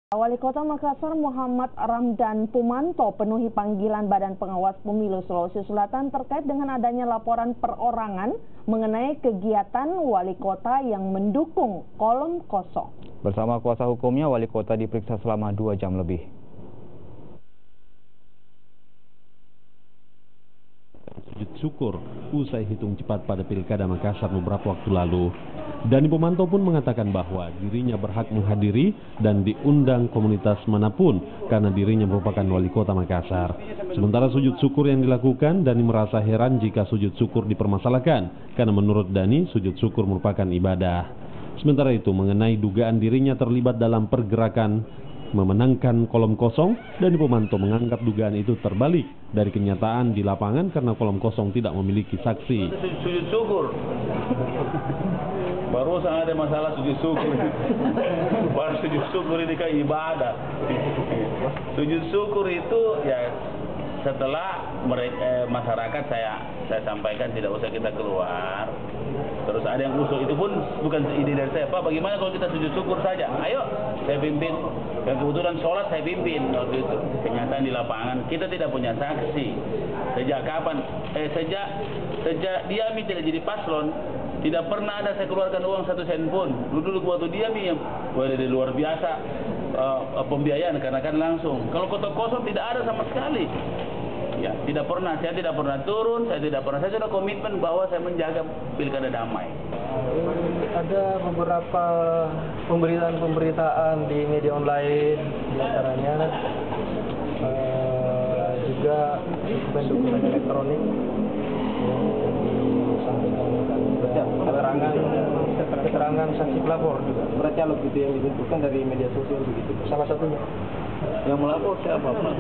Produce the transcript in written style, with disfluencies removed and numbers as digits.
Wali Kota Makassar Muhammad Ramdan Pumanto penuhi panggilan Badan Pengawas Pemilu Sulawesi Selatan terkait dengan adanya laporan perorangan mengenai kegiatan wali kota yang mendukung kolom kosong. Bersama kuasa hukumnya, wali kota diperiksa selama 2 jam lebih. Sujud syukur usai hitung cepat pada Pilkada Makassar beberapa waktu lalu. Dani Pumanto pun mengatakan bahwa dirinya berhak menghadiri dan diundang komunitas manapun karena dirinya merupakan wali kota Makassar. Sementara sujud syukur yang dilakukan, Dani merasa heran jika sujud syukur dipermasalahkan karena menurut Dani sujud syukur merupakan ibadah. Sementara itu mengenai dugaan dirinya terlibat dalam pergerakan memenangkan kolom kosong, Dani Pumanto menganggap dugaan itu terbalik dari kenyataan di lapangan karena kolom kosong tidak memiliki saksi. Sujud syukur. Barusan ada masalah sujud syukur. Baru sujud syukur ini kan ibadah. Sujud syukur itu ya setelah masyarakat saya sampaikan tidak usah kita keluar. Terus ada yang usul, itu pun bukan ide dari saya. Pak, bagaimana kalau kita sujud syukur saja? Ayo, saya pimpin. Dan kebetulan sholat saya pimpin waktu itu. Kenyataan di lapangan kita tidak punya saksi. Sejak kapan? Sejak Diami tidak jadi paslon, tidak pernah ada saya keluarkan uang 1 sen pun. Dulu waktu Diami yang luar biasa pembiayaan karena kan langsung. Kalau kota kosong tidak ada sama sekali. Ya, tidak pernah, saya tidak pernah turun, saya sudah komitmen bahwa saya menjaga pilkada damai. Ada beberapa pemberitaan di media online, diantaranya juga dokumen elektronik yang keterangan saksi pelapor juga. Berarti kalau gitu yang ditentukan dari media sosial begitu. Salah satunya. Yang melapor siapa, Pak?